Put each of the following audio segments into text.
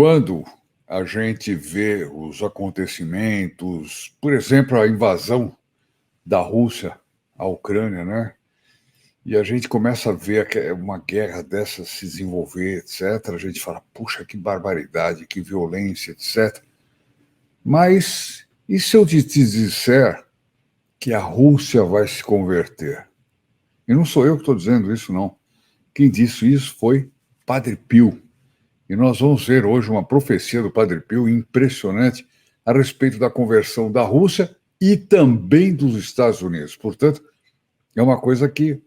Quando a gente vê os acontecimentos, por exemplo, a invasão da Rússia à Ucrânia, né? E a gente começa a ver uma guerra dessa se desenvolver, etc. A gente fala, puxa, que barbaridade, que violência, etc. Mas e se eu te disser que a Rússia vai se converter? E não sou eu que estou dizendo isso, não. Quem disse isso foi Padre Pio. E nós vamos ver hoje uma profecia do Padre Pio impressionante a respeito da conversão da Rússia e também dos Estados Unidos. Portanto, é uma coisa que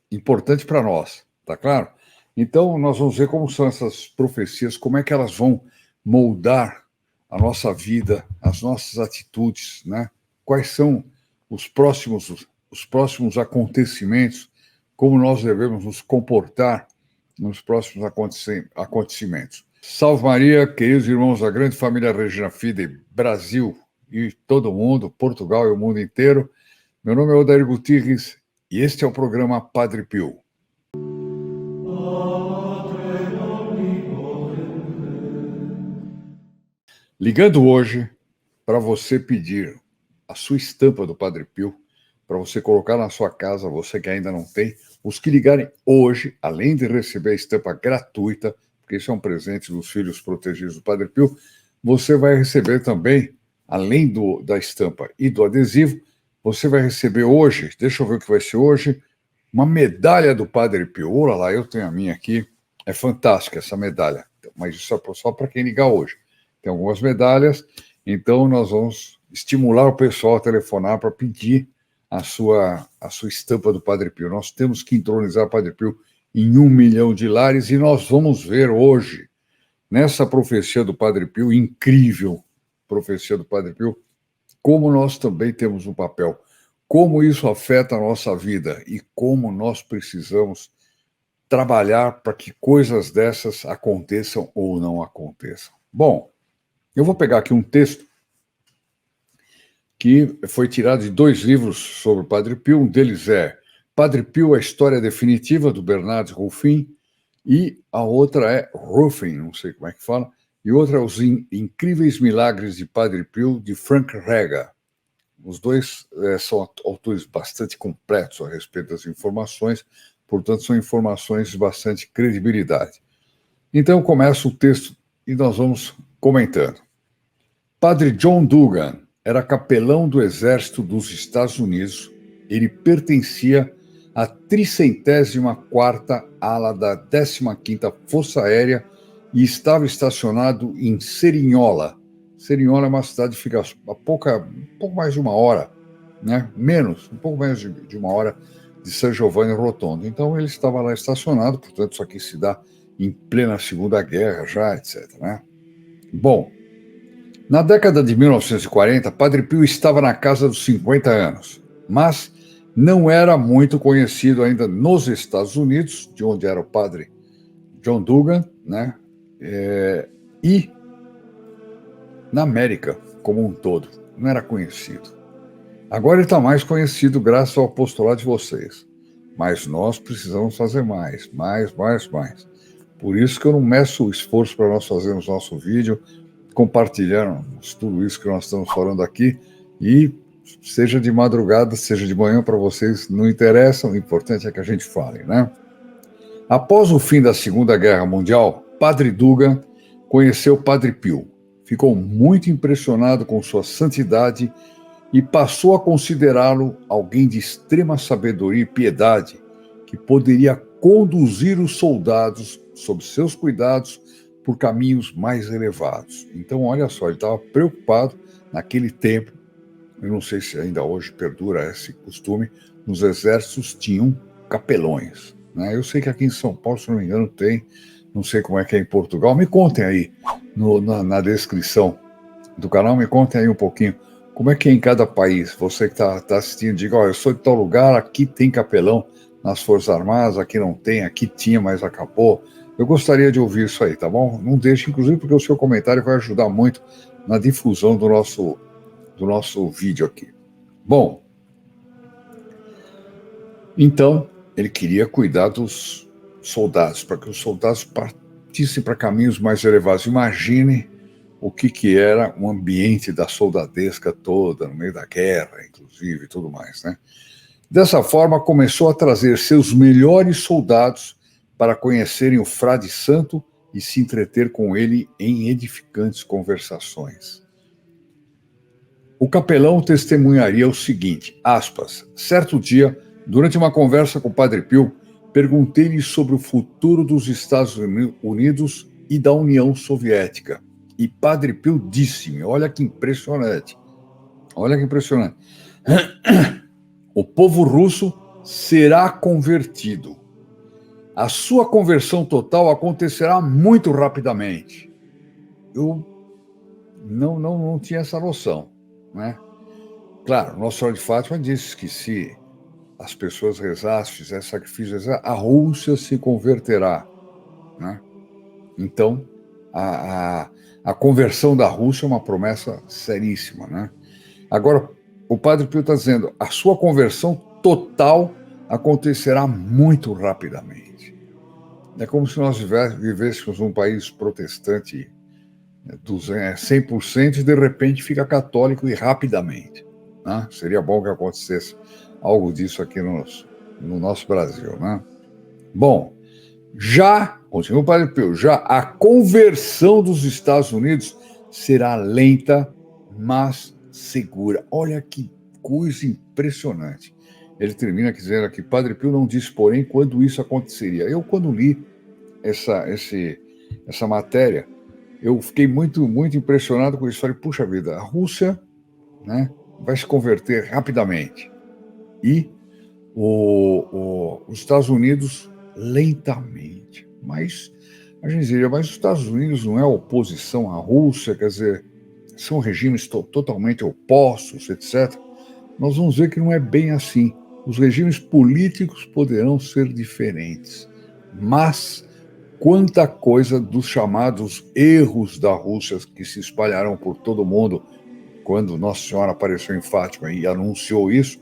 importante para nós, tá claro? Então, nós vamos ver como são essas profecias, como é que elas vão moldar a nossa vida, as nossas atitudes, né? Quais são os próximos acontecimentos, como nós devemos nos comportar nos próximos acontecimentos. Salve Maria, queridos irmãos da grande família Regina Fide, Brasil e todo mundo, Portugal e o mundo inteiro. Meu nome é Odair Gutierrez e este é o programa Padre Pio. Ligando hoje para você pedir a sua estampa do Padre Pio, para você colocar na sua casa, você que ainda não tem. Os que ligarem hoje, além de receber a estampa gratuita, porque isso é um presente dos filhos protegidos do Padre Pio, você vai receber também, além da estampa e do adesivo, você vai receber hoje, deixa eu ver o que vai ser hoje, uma medalha do Padre Pio. Olha lá, eu tenho a minha aqui, é fantástica essa medalha, mas isso é só para quem ligar hoje. Tem algumas medalhas, então nós vamos estimular o pessoal a telefonar para pedir a sua estampa do Padre Pio. Nós temos que entronizar o Padre Pio em 1 milhão de lares e nós vamos ver hoje, nessa profecia do Padre Pio, incrível profecia do Padre Pio, como nós também temos um papel, como isso afeta a nossa vida e como nós precisamos trabalhar para que coisas dessas aconteçam ou não aconteçam. Bom, eu vou pegar aqui um texto que foi tirado de 2 livros sobre o Padre Pio. Um deles é Padre Pio, a História Definitiva, do Bernard Ruffin, e a outra é Ruffin, não sei como é que fala, e outra é Os Incríveis Milagres de Padre Pio, de Frank Rega. Os dois são autores bastante completos a respeito das informações, portanto, são informações de bastante credibilidade. Então, começa o texto e nós vamos comentando. Padre John Dugan era capelão do Exército dos Estados Unidos. Ele pertencia à 304ª ala da 15ª Força Aérea e estava estacionado em Cerignola. Cerignola é uma cidade que fica um pouco mais de 1 hora, né? Um pouco menos de 1 hora de San Giovanni Rotondo. Então ele estava lá estacionado, portanto isso aqui se dá em plena Segunda Guerra já, etc., né? Bom, na década de 1940, Padre Pio estava na casa dos 50 anos, mas não era muito conhecido ainda nos Estados Unidos, de onde era o padre John Dugan, né? E na América como um todo, não era conhecido. Agora ele está mais conhecido graças ao apostolado de vocês, mas nós precisamos fazer mais. Por isso que eu não meço o esforço para nós fazermos nosso vídeo, compartilharmos tudo isso que nós estamos falando aqui, e seja de madrugada, seja de manhã, para vocês não interessa, o importante é que a gente fale, né? Após o fim da Segunda Guerra Mundial, Padre Dugan conheceu Padre Pio, ficou muito impressionado com sua santidade e passou a considerá-lo alguém de extrema sabedoria e piedade, que poderia conduzir os soldados sob seus cuidados por caminhos mais elevados. Então, olha só, ele estava preocupado naquele tempo, eu não sei se ainda hoje perdura esse costume, nos exércitos tinham capelões, né? Eu sei que aqui em São Paulo, se não me engano, tem, não sei como é que é em Portugal. Me contem aí, na descrição do canal, me contem aí um pouquinho, como é que é em cada país. Você que está assistindo, diga, eu sou de tal lugar, aqui tem capelão nas Forças Armadas, aqui não tem, aqui tinha, mas acabou. Eu gostaria de ouvir isso aí, tá bom? Não deixe, inclusive, porque o seu comentário vai ajudar muito na difusão do nosso vídeo aqui. Bom, então, ele queria cuidar dos soldados, para que os soldados partissem para caminhos mais elevados. Imagine o que era o ambiente da soldadesca toda, no meio da guerra, inclusive, e tudo mais, né? Dessa forma, começou a trazer seus melhores soldados para conhecerem o frade santo e se entreter com ele em edificantes conversações. O capelão testemunharia o seguinte, aspas, certo dia, durante uma conversa com o Padre Pio, perguntei-lhe sobre o futuro dos Estados Unidos e da União Soviética. E Padre Pio disse-me, olha que impressionante, o povo russo será convertido. A sua conversão total acontecerá muito rapidamente. Eu não tinha essa noção, né? Claro, Nossa Senhora de Fátima disse que se as pessoas rezassem, fizessem sacrifícios, a Rússia se converterá, né? Então, a conversão da Rússia é uma promessa seríssima, né? Agora, o Padre Pio está dizendo, a sua conversão total acontecerá muito rapidamente. É como se nós vivêssemos num país protestante 100% e de repente fica católico e rapidamente, né? Seria bom que acontecesse algo disso aqui no nosso Brasil, né? Bom, continua o Padre Pio, já a conversão dos Estados Unidos será lenta, mas segura. Olha que coisa impressionante. Ele termina dizendo aqui, Padre Pio não disse, porém, quando isso aconteceria. Eu, quando li essa matéria, eu fiquei muito, muito impressionado com isso. Falei, puxa vida, a Rússia, né, vai se converter rapidamente. E os Estados Unidos lentamente. Mas a gente diria, mas os Estados Unidos não é oposição à Rússia, quer dizer, são regimes totalmente opostos, etc. Nós vamos ver que não é bem assim. Os regimes políticos poderão ser diferentes, mas quanta coisa dos chamados erros da Rússia que se espalharam por todo mundo quando Nossa Senhora apareceu em Fátima e anunciou isso,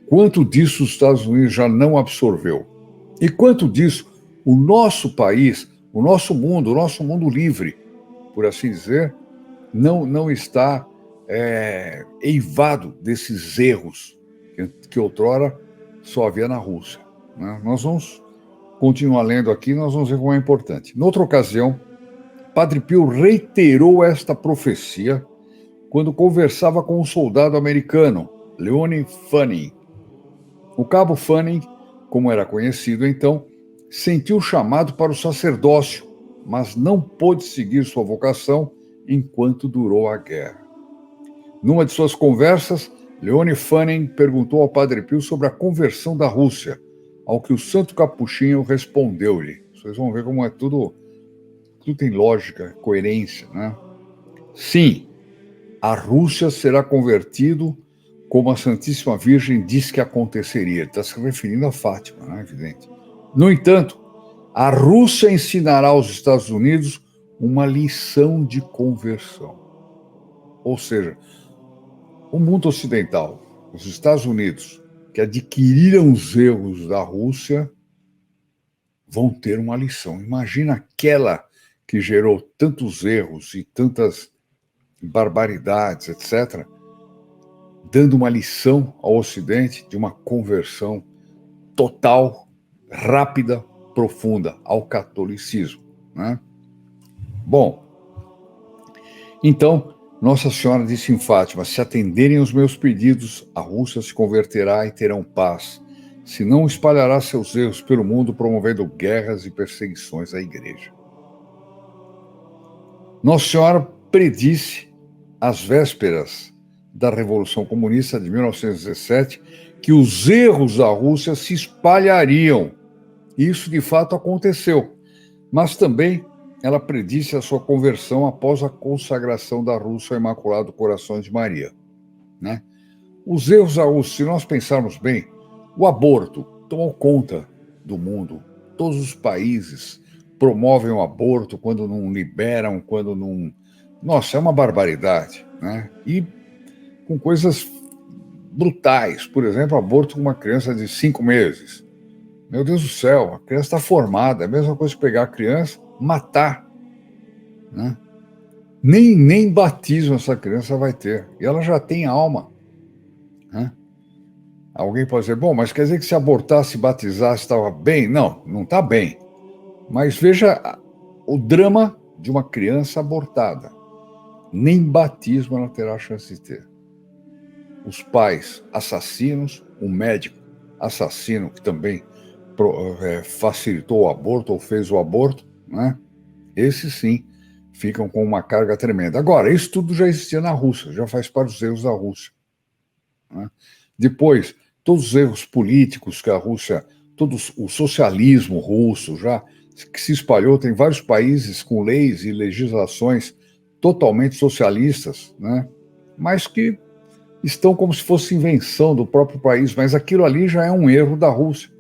quanto disso os Estados Unidos já não absorveu? E quanto disso o nosso país, o nosso mundo livre, por assim dizer, não está eivado desses erros que outrora só havia na Rússia, né? Nós vamos continuar lendo aqui, nós vamos ver como é importante. Noutra ocasião, Padre Pio reiterou esta profecia quando conversava com um soldado americano, Leone Fanning. O cabo Fanning, como era conhecido então, sentiu chamado para o sacerdócio, mas não pôde seguir sua vocação enquanto durou a guerra. Numa de suas conversas, Leone Fanning perguntou ao Padre Pio sobre a conversão da Rússia, ao que o santo capuchinho respondeu-lhe. Vocês vão ver como tudo tem lógica, coerência, né? Sim, a Rússia será convertido como a Santíssima Virgem disse que aconteceria. Ele está se referindo a Fátima, né? Evidente. No entanto, a Rússia ensinará aos Estados Unidos uma lição de conversão. Ou seja, o mundo ocidental, os Estados Unidos, que adquiriram os erros da Rússia, vão ter uma lição. Imagina aquela que gerou tantos erros e tantas barbaridades, etc., dando uma lição ao Ocidente de uma conversão total, rápida, profunda ao catolicismo, né? Bom, então, Nossa Senhora disse em Fátima, se atenderem os meus pedidos, a Rússia se converterá e terão paz, se não espalhará seus erros pelo mundo, promovendo guerras e perseguições à Igreja. Nossa Senhora predisse, às vésperas da Revolução Comunista de 1917, que os erros da Rússia se espalhariam. Isso, de fato, aconteceu. Mas também ela predisse a sua conversão após a consagração da Rússia ao Imaculado Coração de Maria, né? Os erros da Rússia, se nós pensarmos bem, o aborto tomou conta do mundo. Todos os países promovem o aborto quando não liberam, quando não... Nossa, é uma barbaridade, né? E com coisas brutais. Por exemplo, aborto com uma criança de 5 meses. Meu Deus do céu, a criança está formada. É a mesma coisa que pegar a criança matar, né? Nem batismo essa criança vai ter. E ela já tem alma, né? Alguém pode dizer, bom, mas quer dizer que se abortasse, se batizasse, estava bem? Não, não está bem. Mas veja o drama de uma criança abortada. Nem batismo ela terá chance de ter. Os pais assassinos, o médico assassino que também facilitou o aborto ou fez o aborto, né? Esses sim ficam com uma carga tremenda. Agora, isso tudo já existia na Rússia, já faz parte dos erros da Rússia, né? Depois, todos os erros políticos que a Rússia, todo o socialismo russo já que se espalhou, tem vários países com leis e legislações totalmente socialistas, né? Mas que estão como se fosse invenção do próprio país, mas aquilo ali já é um erro da Rússia.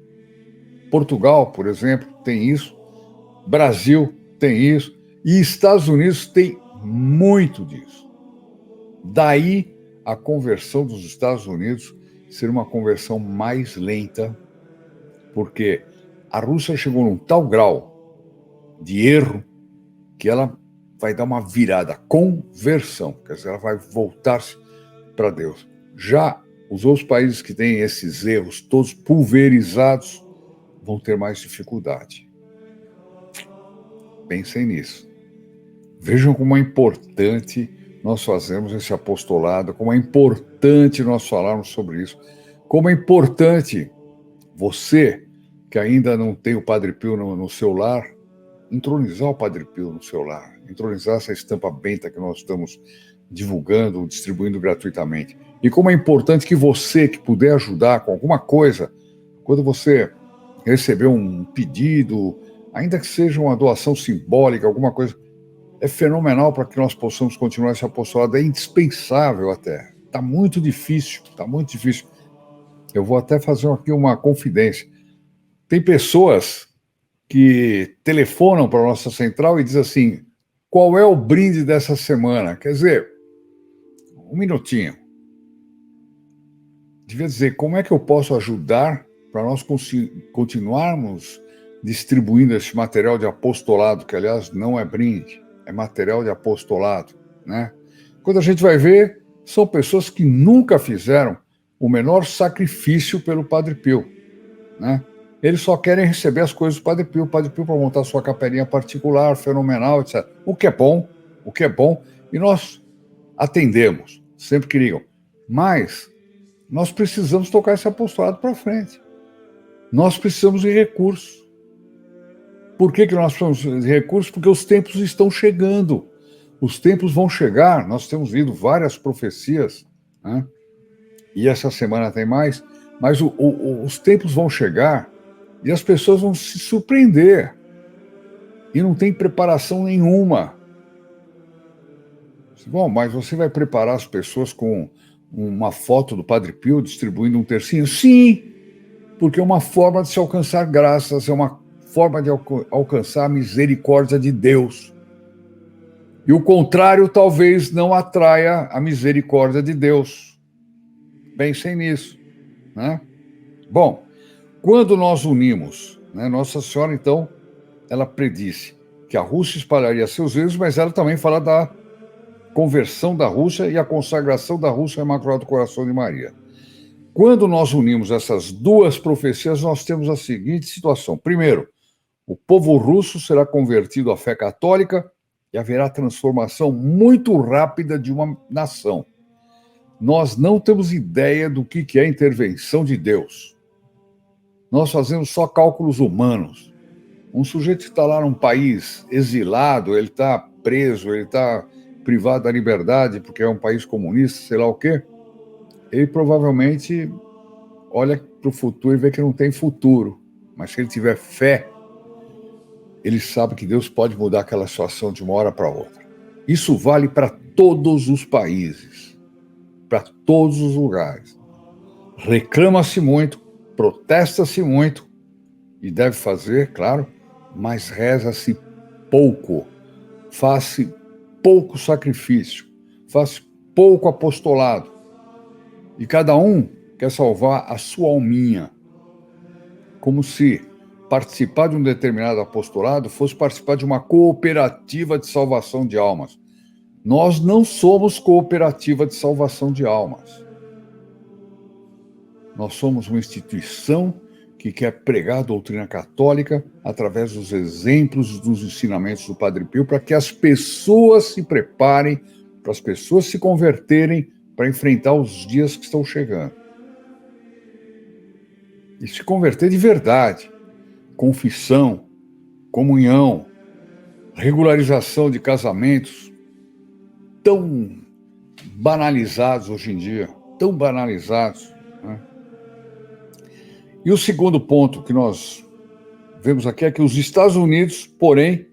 Portugal, por exemplo, tem isso, Brasil tem isso, e Estados Unidos tem muito disso. Daí a conversão dos Estados Unidos ser uma conversão mais lenta, porque a Rússia chegou num tal grau de erro que ela vai dar uma virada, conversão, quer dizer, ela vai voltar-se para Deus. Já os outros países que têm esses erros todos pulverizados vão ter mais dificuldade. Pensem nisso. Vejam como é importante nós fazermos esse apostolado, como é importante nós falarmos sobre isso, como é importante você, que ainda não tem o Padre Pio no seu lar, entronizar o Padre Pio no seu lar, entronizar essa estampa benta que nós estamos divulgando, distribuindo gratuitamente. E como é importante que você, que puder ajudar com alguma coisa, quando você receber um pedido, ainda que seja uma doação simbólica, alguma coisa, é fenomenal para que nós possamos continuar esse apostolado, é indispensável até. Está muito difícil, está muito difícil. Eu vou até fazer aqui uma confidência. Tem pessoas que telefonam para a nossa central e dizem assim, qual é o brinde dessa semana? Quer dizer, um minutinho. Devia dizer, como é que eu posso ajudar para nós continuarmos distribuindo esse material de apostolado, que, aliás, não é brinde, é material de apostolado, né? Quando a gente vai ver, são pessoas que nunca fizeram o menor sacrifício pelo Padre Pio, né? Eles só querem receber as coisas do Padre Pio para montar sua capelinha particular, fenomenal, etc. O que é bom, e nós atendemos, sempre que ligam. Mas nós precisamos tocar esse apostolado para frente. Nós precisamos de recursos. Por que nós precisamos de recursos? Porque os tempos estão chegando. Os tempos vão chegar, nós temos lido várias profecias, né? E essa semana tem mais, mas os tempos vão chegar e as pessoas vão se surpreender. E não tem preparação nenhuma. Bom, mas você vai preparar as pessoas com uma foto do Padre Pio distribuindo um tercinho? Sim, porque é uma forma de se alcançar graças, é uma forma de alcançar a misericórdia de Deus. E o contrário talvez não atraia a misericórdia de Deus. Pensem nisso, né? Bom, quando nós unimos, né, Nossa Senhora, então, ela predisse que a Rússia espalharia seus erros, mas ela também fala da conversão da Rússia e a consagração da Rússia ao Imaculado Coração de Maria. Quando nós unimos essas duas profecias, nós temos a seguinte situação. Primeiro, o povo russo será convertido à fé católica e haverá transformação muito rápida de uma nação. Nós não temos ideia do que é a intervenção de Deus. Nós fazemos só cálculos humanos. Um sujeito que está lá num país exilado, ele está preso, ele está privado da liberdade porque é um país comunista, sei lá o quê, ele provavelmente olha para o futuro e vê que não tem futuro. Mas se ele tiver fé, ele sabe que Deus pode mudar aquela situação de uma hora para outra. Isso vale para todos os países, para todos os lugares. Reclama-se muito, protesta-se muito, e deve fazer, claro, mas reza-se pouco, faz-se pouco sacrifício, faz pouco apostolado. E cada um quer salvar a sua alminha, como se participar de um determinado apostolado fosse participar de uma cooperativa de salvação de almas. Nós não somos cooperativa de salvação de almas. Nós somos uma instituição que quer pregar a doutrina católica através dos exemplos e dos ensinamentos do Padre Pio, para que as pessoas se preparem, para as pessoas se converterem, para enfrentar os dias que estão chegando. E se converter de verdade. Confissão, comunhão, regularização de casamentos tão banalizados hoje em dia, tão banalizados, né? E o segundo ponto que nós vemos aqui é que os Estados Unidos, porém,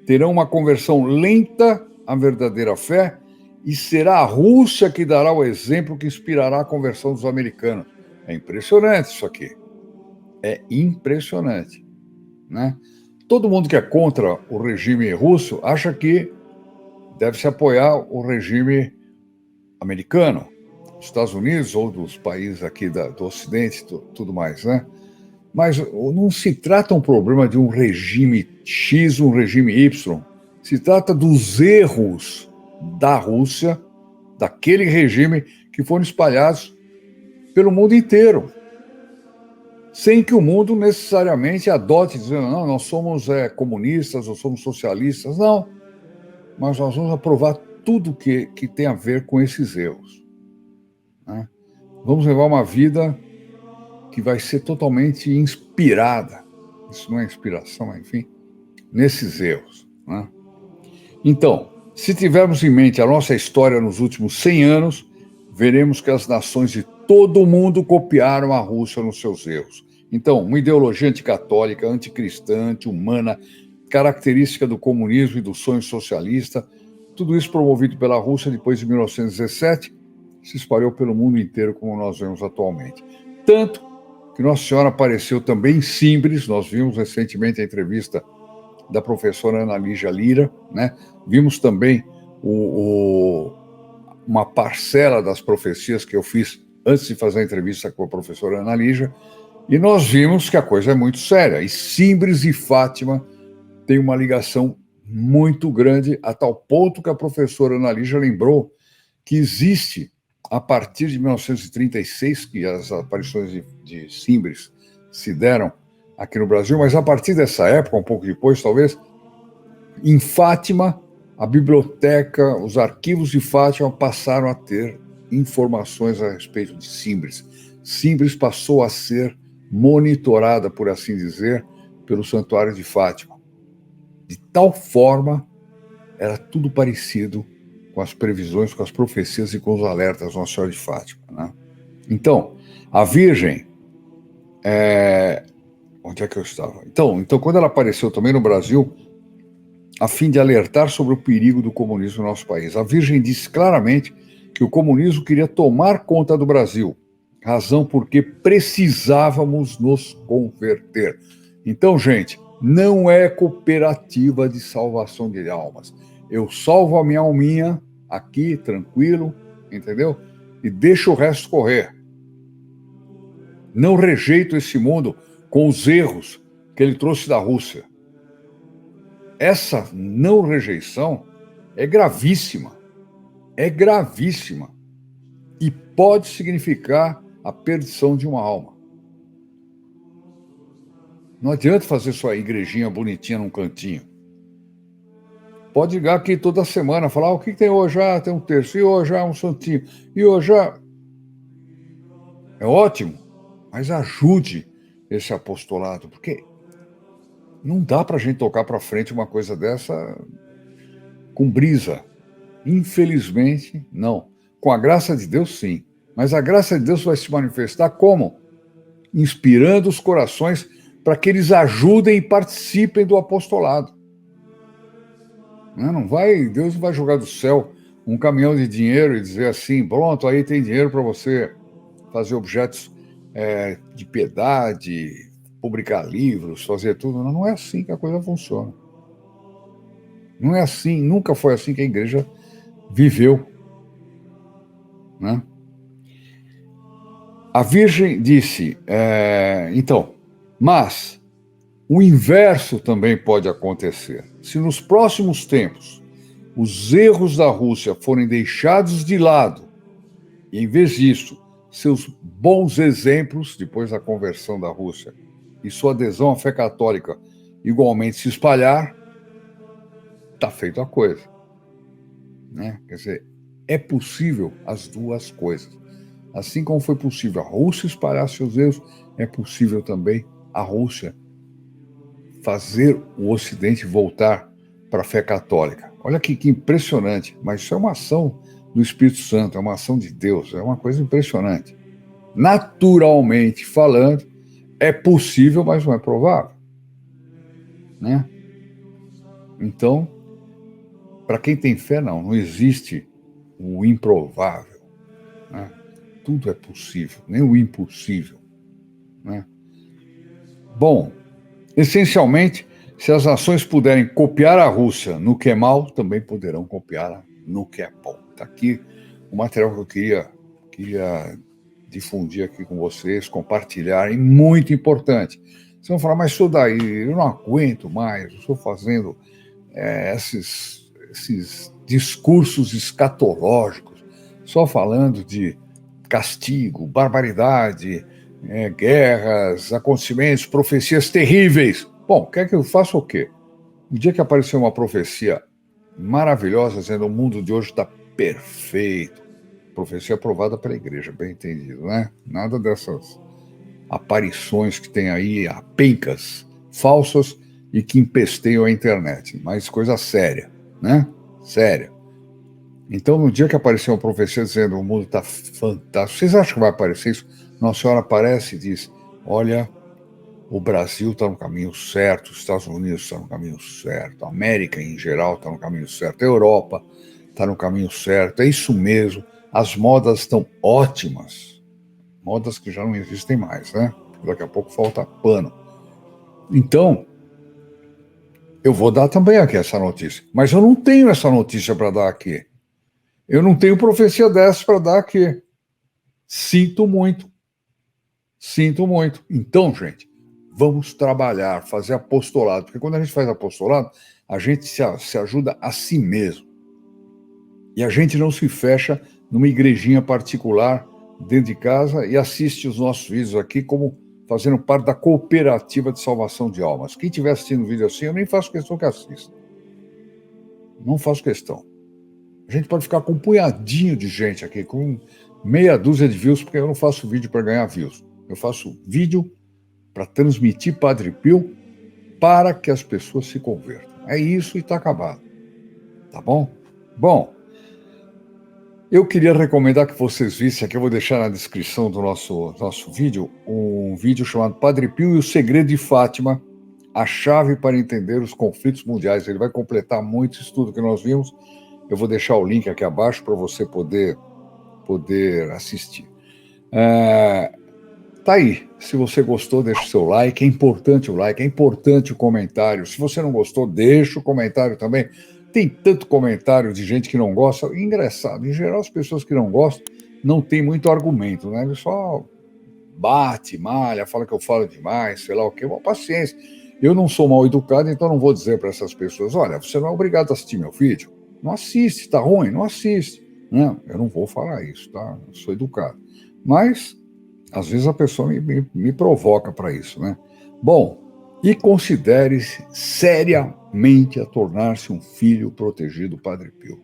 terão uma conversão lenta à verdadeira fé e será a Rússia que dará o exemplo que inspirará a conversão dos americanos. É impressionante isso aqui. É impressionante, né? Todo mundo que é contra o regime russo acha que deve se apoiar o regime americano, dos Estados Unidos ou dos países aqui do Ocidente, tudo mais, né? Mas não se trata um problema de um regime X, um regime Y. Se trata dos erros da Rússia, daquele regime que foram espalhados pelo mundo inteiro, sem que o mundo necessariamente adote, dizendo, não, nós somos comunistas, ou somos socialistas. Não, mas nós vamos aprovar tudo que tem a ver com esses erros, né? Vamos levar uma vida que vai ser totalmente inspirada, isso não é inspiração, mas enfim, nesses erros, né? Então, se tivermos em mente a nossa história nos últimos 100 anos, veremos que as nações de todo o mundo copiaram a Rússia nos seus erros. Então, uma ideologia anticatólica, anticristã, anti-humana, característica do comunismo e do sonho socialista, tudo isso promovido pela Rússia depois de 1917, se espalhou pelo mundo inteiro, como nós vemos atualmente. Tanto que Nossa Senhora apareceu também em Simbres, nós vimos recentemente a entrevista da professora Ana Lígia Lira, né? Vimos também uma parcela das profecias que eu fiz antes de fazer a entrevista com a professora Ana Lígia, e nós vimos que a coisa é muito séria. E Simbres e Fátima têm uma ligação muito grande, a tal ponto que a professora Ana Lígia lembrou que existe, a partir de 1936, que as aparições de Simbres se deram aqui no Brasil, mas a partir dessa época, um pouco depois, talvez, em Fátima, a biblioteca, os arquivos de Fátima passaram a ter informações a respeito de Simbres. Simbres passou a ser monitorada, por assim dizer, pelo Santuário de Fátima. De tal forma, era tudo parecido com as previsões, com as profecias e com os alertas da Nossa Senhora de Fátima, né? Então, a Virgem... Onde é que eu estava? Então, quando ela apareceu também no Brasil, a fim de alertar sobre o perigo do comunismo no nosso país, a Virgem disse claramente que o comunismo queria tomar conta do Brasil, razão porque precisávamos nos converter. Então, gente, não é cooperativa de salvação de almas. Eu salvo a minha alminha aqui, tranquilo, entendeu? E deixo o resto correr. Não rejeito esse mundo com os erros que ele trouxe da Rússia. Essa não rejeição é gravíssima. É gravíssima. E pode significar a perdição de uma alma. Não adianta fazer sua igrejinha bonitinha num cantinho. Pode ligar aqui toda semana, falar, o que tem hoje? Ah, tem um terço, e hoje um santinho, e hoje é ótimo, mas ajude esse apostolado, porque não dá para a gente tocar para frente uma coisa dessa com brisa. Infelizmente, não. Com a graça de Deus, sim. Mas a graça de Deus vai se manifestar como? Inspirando os corações para que eles ajudem e participem do apostolado. Deus não vai jogar do céu um caminhão de dinheiro e dizer assim, pronto, aí tem dinheiro para você fazer objetos de piedade, publicar livros, fazer tudo. Não é assim que a coisa funciona. Não é assim, nunca foi assim que a igreja viveu, né? A Virgem disse, então, mas O inverso também pode acontecer. Se nos próximos tempos os erros da Rússia forem deixados de lado, e em vez disso, seus bons exemplos, depois da conversão da Rússia, e sua adesão à fé católica igualmente se espalhar, está feita a coisa. Né? Quer dizer, é possível as duas coisas. Assim como foi possível a Rússia espalhar seus erros, é possível também a Rússia fazer o Ocidente voltar para a fé católica. Olha que impressionante, mas isso é uma ação do Espírito Santo, é uma ação de Deus, é uma coisa impressionante. Naturalmente falando, é possível, mas não é provável. Né? Então, para quem tem fé, não existe o improvável. Né? Tudo é possível, nem o impossível. Né? Bom, essencialmente, se as nações puderem copiar a Rússia no que é mal, também poderão copiá-la no que é bom. Está aqui o material que eu queria difundir aqui com vocês, compartilhar, e muito importante. Vocês vão falar, mas isso daí, eu não aguento mais, eu estou fazendo esses discursos escatológicos, só falando de castigo, barbaridade, guerras, acontecimentos, profecias terríveis. Bom, quer que eu faça o quê? No dia que apareceu uma profecia maravilhosa, dizendo o mundo de hoje está perfeito, profecia aprovada pela igreja, bem entendido, né? Nada dessas aparições que tem aí, pencas falsas e que empesteiam a internet, mas coisa séria, né? Séria. Então, no dia que apareceu uma profecia dizendo o mundo está fantástico, vocês acham que vai aparecer isso? Nossa Senhora aparece e diz, olha, o Brasil está no caminho certo, os Estados Unidos estão no caminho certo, a América em geral está no caminho certo, a Europa está no caminho certo, é isso mesmo, as modas estão ótimas, modas que já não existem mais, né? Daqui a pouco falta pano. Então, eu vou dar também aqui essa notícia, mas eu não tenho essa notícia para dar aqui. Eu não tenho profecia dessa para dar aqui. Sinto muito. Sinto muito. Então, gente, vamos trabalhar, fazer apostolado, porque quando a gente faz apostolado, a gente se ajuda a si mesmo. E a gente não se fecha numa igrejinha particular dentro de casa e assiste os nossos vídeos aqui como fazendo parte da cooperativa de salvação de almas. Quem estiver assistindo um vídeo assim, eu nem faço questão que assista. Não faço questão. A gente pode ficar com um punhadinho de gente aqui, com meia dúzia de views, porque eu não faço vídeo para ganhar views. Eu faço vídeo para transmitir Padre Pio para que as pessoas se convertam. É isso e está acabado. Tá bom? Bom, eu queria recomendar que vocês vissem, aqui eu vou deixar na descrição do nosso vídeo, um vídeo chamado Padre Pio e o Segredo de Fátima, a chave para entender os conflitos mundiais. Ele vai completar muito isso tudo que nós vimos. Eu vou deixar o link aqui abaixo para você poder assistir. Tá aí. Se você gostou, deixa o seu like. É importante o like, é importante o comentário. Se você não gostou, deixa o comentário também. Tem tanto comentário de gente que não gosta. Engraçado, em geral, as pessoas que não gostam não têm muito argumento, né? Ele só bate, malha, fala que eu falo demais, sei lá o quê. Bom, paciência. Eu não sou mal educado, então não vou dizer para essas pessoas, olha, você não é obrigado a assistir meu vídeo. Não assiste, tá ruim? Não assiste. Não, eu não vou falar isso, tá? Eu sou educado. Mas, às vezes, a pessoa me provoca para isso, né? Bom, e considere-se seriamente a tornar-se um filho protegido do Padre Pio.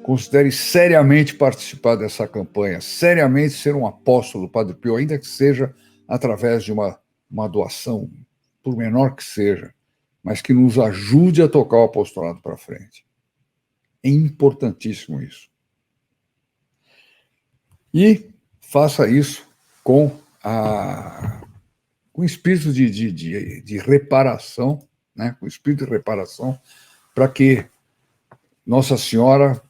Considere seriamente participar dessa campanha, seriamente ser um apóstolo do Padre Pio, ainda que seja através de uma doação, por menor que seja, mas que nos ajude a tocar o apostolado para frente. É importantíssimo isso. E faça isso com o espírito de reparação, né? Com o espírito de reparação, para que Nossa Senhora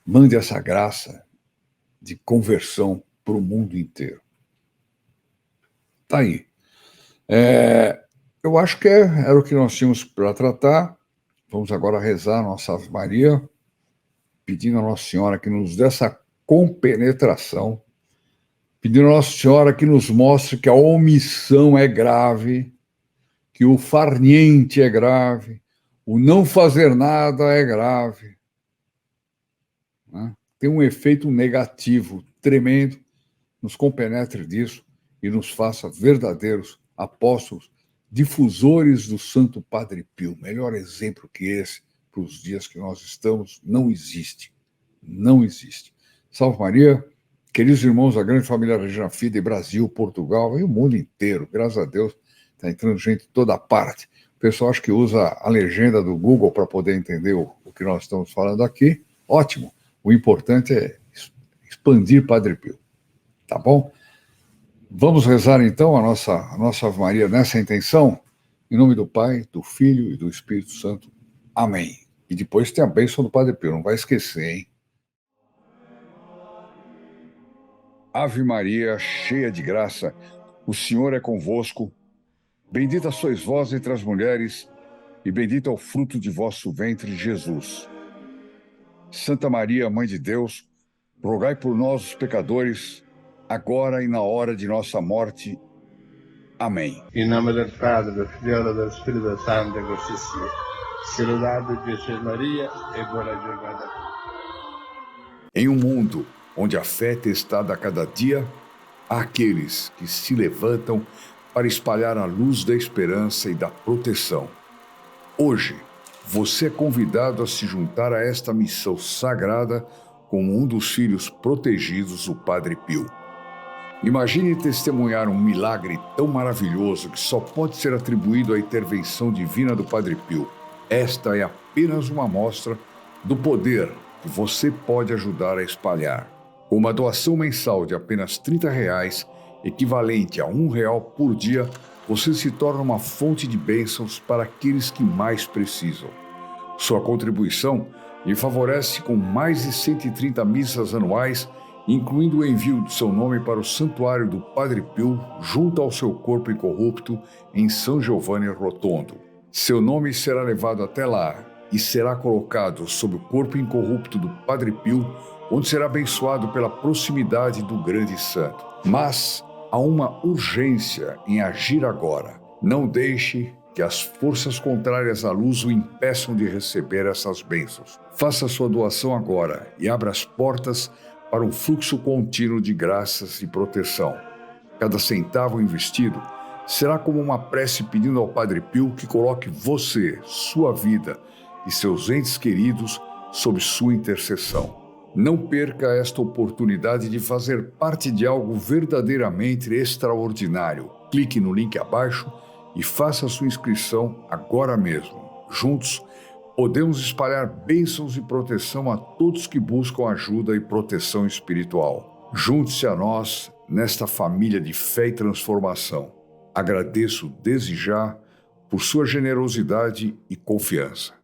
mande essa graça de conversão para o mundo inteiro. Tá aí. Eu acho que era o que nós tínhamos para tratar. Vamos agora rezar a nossa Ave Maria, pedindo a Nossa Senhora que nos dê essa compenetração, pedindo a Nossa Senhora que nos mostre que a omissão é grave, que o far niente é grave, o não fazer nada é grave. Né? Tem um efeito negativo tremendo, nos compenetre disso e nos faça verdadeiros apóstolos, difusores do Santo Padre Pio. Melhor exemplo que esse para os dias que nós estamos não existe. Não existe. Salve Maria, queridos irmãos da grande família Regina Fide, Brasil, Portugal e o mundo inteiro. Graças a Deus, está entrando gente de toda parte. O pessoal acha que usa a legenda do Google para poder entender o que nós estamos falando aqui. Ótimo. O importante é expandir Padre Pio. Tá bom? Vamos rezar então a nossa Ave Maria nessa intenção? Em nome do Pai, do Filho e do Espírito Santo. Amém. E depois tem a bênção do Padre Pio, não vai esquecer, hein? Ave Maria, cheia de graça, o Senhor é convosco. Bendita sois vós entre as mulheres, e bendito é o fruto de vosso ventre, Jesus. Santa Maria, Mãe de Deus, rogai por nós, os pecadores, agora e na hora de nossa morte. Amém. Em nome do Padre, do Filho e do Espírito Santo, così sia. Se lodate Gesù Maria e buona giornata. Em um mundo onde a fé é testada a cada dia, há aqueles que se levantam para espalhar a luz da esperança e da proteção. Hoje, você é convidado a se juntar a esta missão sagrada como um dos filhos protegidos do Padre Pio. Imagine testemunhar um milagre tão maravilhoso que só pode ser atribuído à intervenção divina do Padre Pio. Esta é apenas uma amostra do poder que você pode ajudar a espalhar. Com uma doação mensal de apenas R$30, equivalente a R$1 por dia, você se torna uma fonte de bênçãos para aqueles que mais precisam. Sua contribuição lhe favorece com mais de 130 missas anuais, incluindo o envio do seu nome para o Santuário do Padre Pio, junto ao seu corpo incorrupto, em São Giovanni Rotondo. Seu nome será levado até lá e será colocado sob o corpo incorrupto do Padre Pio, onde será abençoado pela proximidade do grande santo. Mas há uma urgência em agir agora. Não deixe que as forças contrárias à luz o impeçam de receber essas bênçãos. Faça sua doação agora e abra as portas para um fluxo contínuo de graças e proteção. Cada centavo investido será como uma prece pedindo ao Padre Pio que coloque você, sua vida e seus entes queridos sob sua intercessão. Não perca esta oportunidade de fazer parte de algo verdadeiramente extraordinário. Clique no link abaixo e faça sua inscrição agora mesmo. Juntos, podemos espalhar bênçãos e proteção a todos que buscam ajuda e proteção espiritual. Junte-se a nós nesta família de fé e transformação. Agradeço desde já por sua generosidade e confiança.